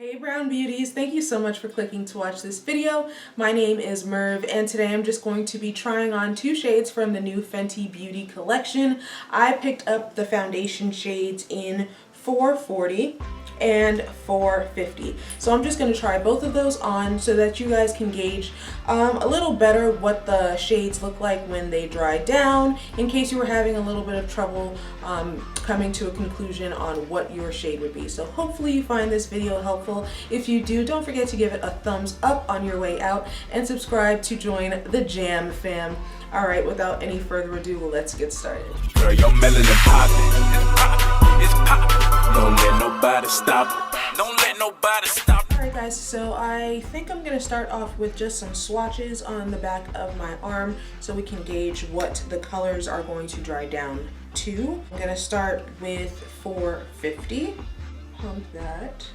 Hey Brown Beauties, thank you so much for clicking to watch this video. My name is Merv and today I'm just going to be trying on two shades from the new Fenty Beauty collection. I picked up the foundation shades in 440 and 450. So I'm just going to try both of those on so that you guys can gauge a little better what the shades look like when they dry down, in case you were having a little bit of trouble coming to a conclusion on what your shade would be. So hopefully you find this video helpful. If you do, don't forget to give it a thumbs up on your way out and subscribe to join the Jam fam. Alright, without any further ado, let's get started. Girl, your melanin poppin', it's poppin'. Don't let nobody stop it. Don't let nobody stop it. Alright guys, so I think I'm going to start off with just some swatches on the back of my arm so we can gauge what the colors are going to dry down to. I'm going to start with 450. Pump that.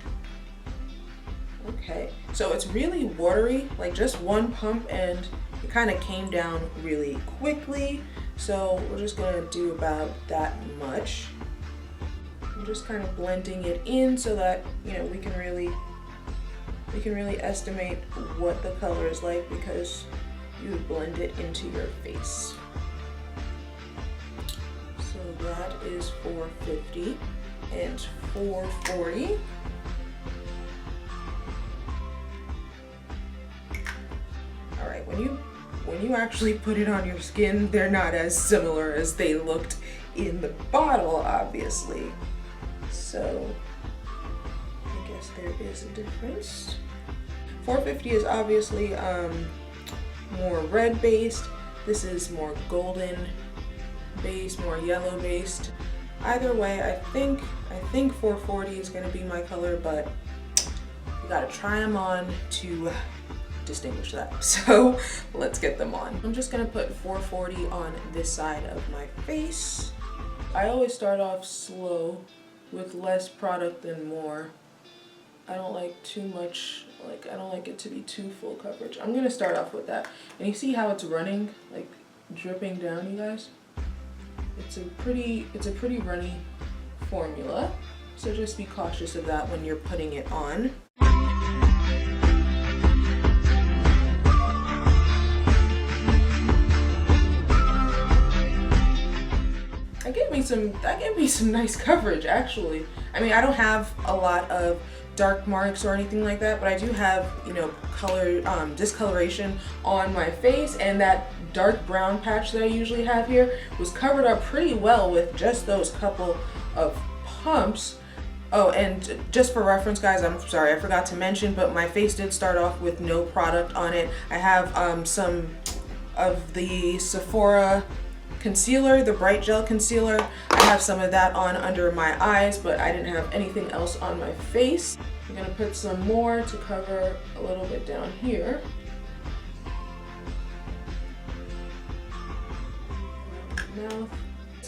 Okay, so it's really watery, like just one pump and it kind of came down really quickly. So we're just going to do about that much. I'm just kind of blending it in so that, you know, we can really estimate what the color is like because you would blend it into your face. So that is 450 and 440. All right, when you actually put it on your skin, they're not as similar as they looked in the bottle, obviously. So I guess there is a difference. 450 is obviously more red based. This is more golden based, more yellow based. Either way, I think 440 is going to be my color, but you gotta try them on to distinguish that. So let's get them on. I'm just gonna put 440 on this side of my face. I always start off slow with less product than more. I don't like too much, like I don't like it to be too full coverage. I'm gonna start off with that. And you see how it's running, like dripping down, you guys? It's a pretty runny formula. So just be cautious of that when you're putting it on. That gave me some nice coverage, actually. I mean, I don't have a lot of dark marks or anything like that, but I do have, you know, color discoloration on my face, and that dark brown patch that I usually have here was covered up pretty well with just those couple of pumps. Oh, and just for reference, guys, I'm sorry, I forgot to mention, but my face did start off with no product on it. I have some of the Sephora concealer, the bright gel concealer. I have some of that on under my eyes, but I didn't have anything else on my face. I'm gonna put some more to cover a little bit down here. Mouth.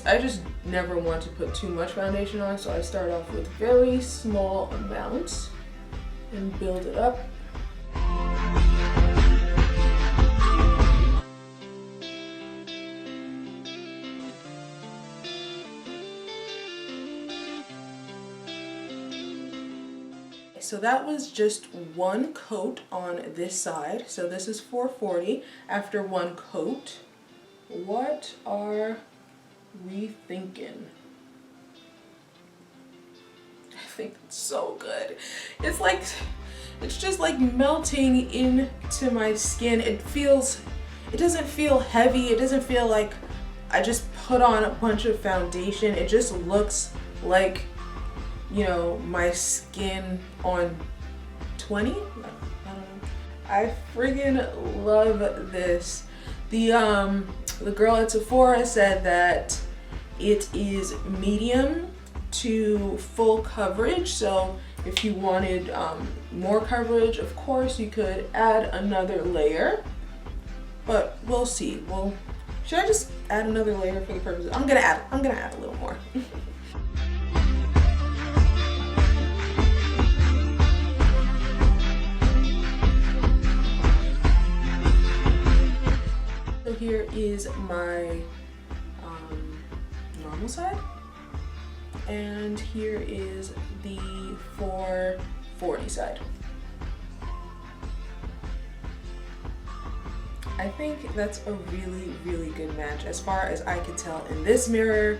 I just never want to put too much foundation on, so I start off with very small amounts and build it up. So that was just one coat on this side. So this is 440 after one coat. What are we thinking? I think it's so good. It's just like melting into my skin. It doesn't feel heavy. It doesn't feel like I just put on a bunch of foundation. It just looks like, you know, my skin on 20? I don't know. I friggin' love this. The girl at Sephora said that it is medium to full coverage. So if you wanted more coverage, of course, you could add another layer. But we'll see. Well, should I just add another layer for the purpose? I'm gonna add a little more. Here is my normal side, and here is the 440 440 side. I think that's a really, really good match as far as I can tell in this mirror.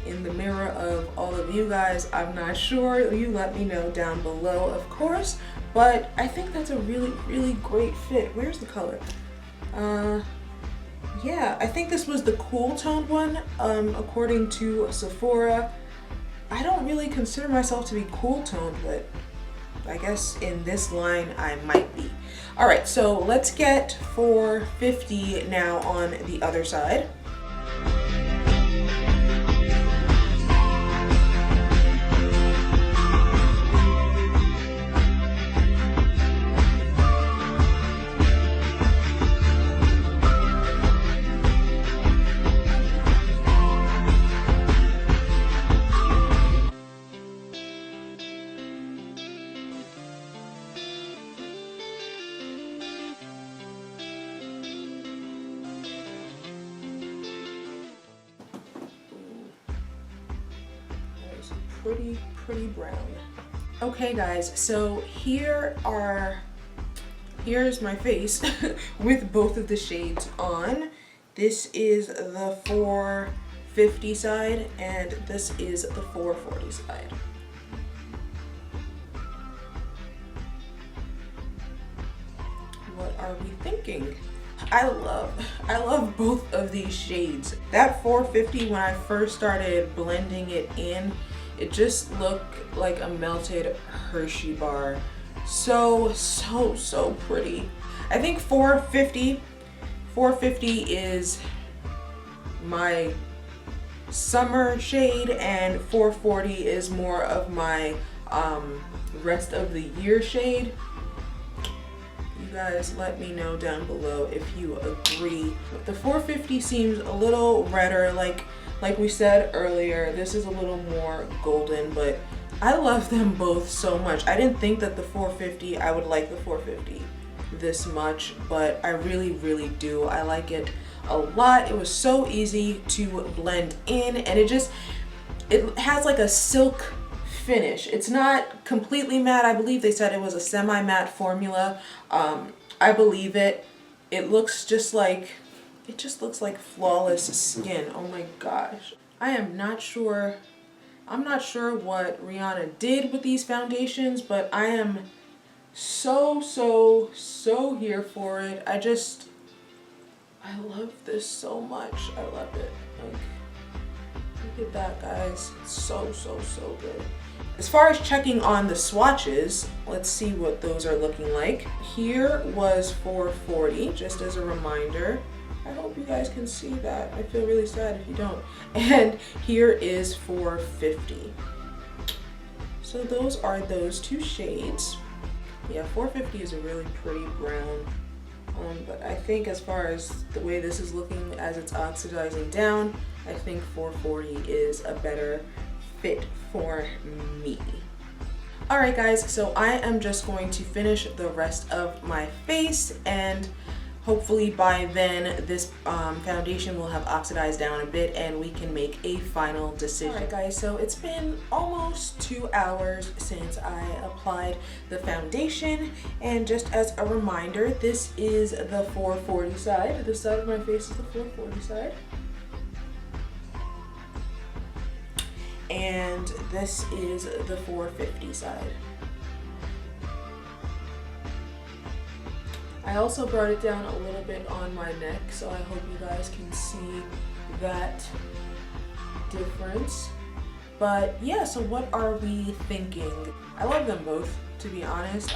In the mirror of all of you guys, I'm not sure. You let me know down below, of course. But I think that's a really, really great fit. Where's the color? Yeah, I think this was the cool toned one, according to Sephora. I don't really consider myself to be cool toned, but I guess in this line I might be. All right, so let's get 450 now on the other side. Pretty brown. Okay guys, so here's my face with both of the shades on. This is the 450 side and this is the 440 side. What are we thinking? I love both of these shades. That 450, when I first started blending it in, it just looked like a melted Hershey bar. So pretty. I think 450 is my summer shade and 440 is more of my rest of the year shade. You guys let me know down below if you agree. The 450 seems a little redder, like we said earlier, this is a little more golden, but I love them both so much. I didn't think that the 450, I would like the 450 this much, but I really, really do. I like it a lot. It was so easy to blend in, and it has like a silk finish. It's not completely matte. I believe they said it was a semi-matte formula. I believe it. It just looks like flawless skin. Oh my gosh. I am not sure. I'm not sure what Rihanna did with these foundations, but I am so here for it. I love this so much. I love it. Like, look at that, guys. It's so good. As far as checking on the swatches, let's see what those are looking like. Here was 440, just as a reminder. I hope you guys can see that. I feel really sad if you don't. And here is 450. So those are those two shades. Yeah, 450 is a really pretty brown. But I think as far as the way this is looking as it's oxidizing down, I think 440 is a better fit for me. Alright guys, so I am just going to finish the rest of my face, and hopefully by then this foundation will have oxidized down a bit and we can make a final decision. Alright guys, so it's been almost 2 hours since I applied the foundation, and just as a reminder, this is the 440 side. This side of my face is the 440 side. And this is the 450 side. I also brought it down a little bit on my neck, so I hope you guys can see that difference. But yeah, so what are we thinking? I love them both, to be honest.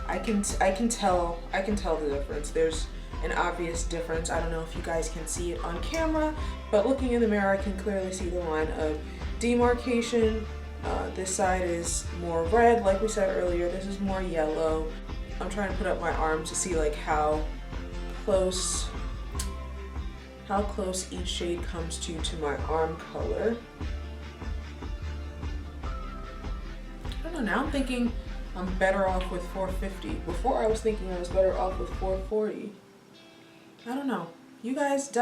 I can tell the difference. There's an obvious difference. I don't know if you guys can see it on camera, but looking in the mirror, I can clearly see the line of demarcation. This side is more red, like we said earlier. This is more yellow. I'm trying to put up my arm to see like how close each shade comes to my arm color. I don't know, now I'm thinking I'm better off with 450. Before I was thinking I was better off with 440. I don't know. You guys I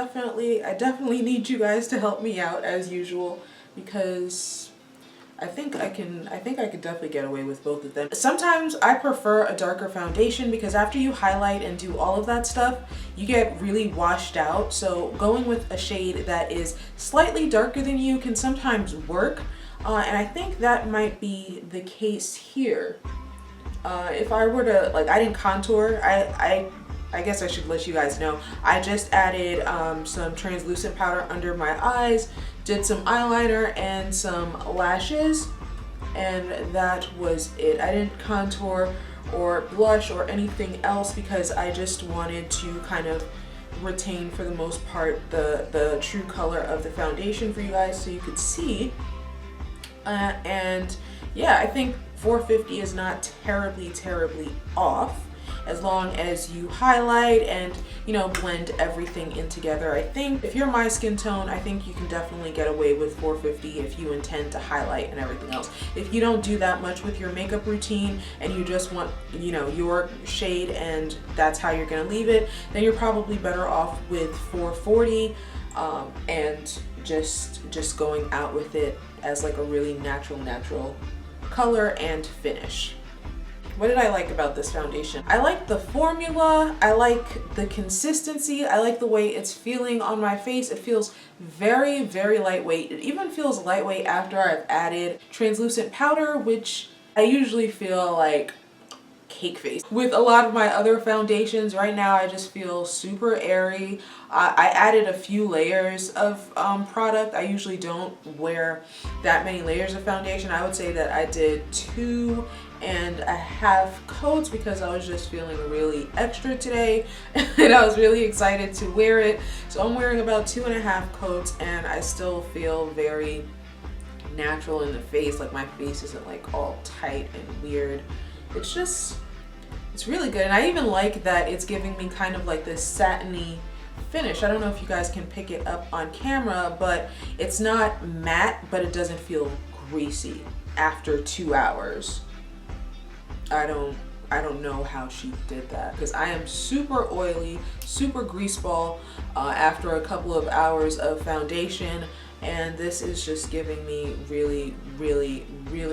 definitely need you guys to help me out as usual, because I think I could definitely get away with both of them. Sometimes I prefer a darker foundation because after you highlight and do all of that stuff, you get really washed out. So going with a shade that is slightly darker than you can sometimes work. And I think that might be the case here. If I were to, like, I didn't contour, I guess I should let you guys know. I just added some translucent powder under my eyes, did some eyeliner and some lashes, and that was it. I didn't contour or blush or anything else because I just wanted to kind of retain, for the most part, the true color of the foundation for you guys so you could see. And yeah, I think 450 is not terribly off as long as you highlight and, you know, blend everything in together. I think if you're my skin tone, I think you can definitely get away with 450 if you intend to highlight and everything else. If you don't do that much with your makeup routine and you just want, you know, your shade and that's how you're gonna leave it, then you're probably better off with 440 and just going out with it as like a really natural color and finish. What did I like about this foundation? I like the formula, I like the consistency, I like the way it's feeling on my face. It feels very lightweight. It even feels lightweight after I've added translucent powder, which I usually feel like cake face. With a lot of my other foundations right now, I just feel super airy. I added a few layers of product. I usually don't wear that many layers of foundation. I would say that I did 2.5 coats because I was just feeling really extra today and I was really excited to wear it. So I'm wearing about 2.5 coats and I still feel very natural in the face. Like my face isn't like all tight and weird. It's really good. And I even like that it's giving me kind of like this satiny finish. I don't know if you guys can pick it up on camera, but it's not matte, but it doesn't feel greasy after 2 hours. I don't know how she did that because I am super oily, super grease ball after a couple of hours of foundation, and this is just giving me really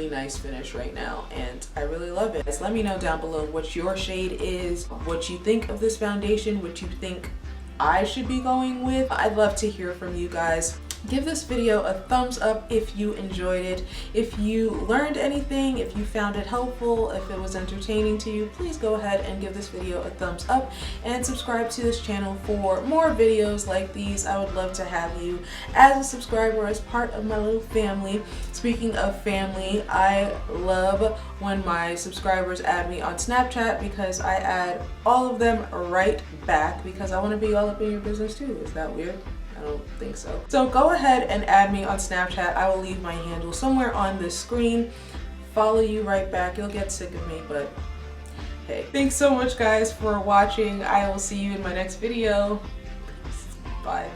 nice finish right now, and I really love it. Let me know down below what your shade is, what you think of this foundation, what you think I should be going with. I'd love to hear from you guys. Give this video a thumbs up if you enjoyed it. If you learned anything, if you found it helpful, if it was entertaining to you, please go ahead and give this video a thumbs up and subscribe to this channel for more videos like these. I would love to have you as a subscriber, as part of my little family. Speaking of family, I love when my subscribers add me on Snapchat because I add all of them right back because I want to be all up in your business too. Is that weird? I don't think so. So go ahead and add me on Snapchat. I will leave my handle somewhere on this screen. Follow you right back. You'll get sick of me, but hey. Thanks so much guys for watching. I will see you in my next video. Bye.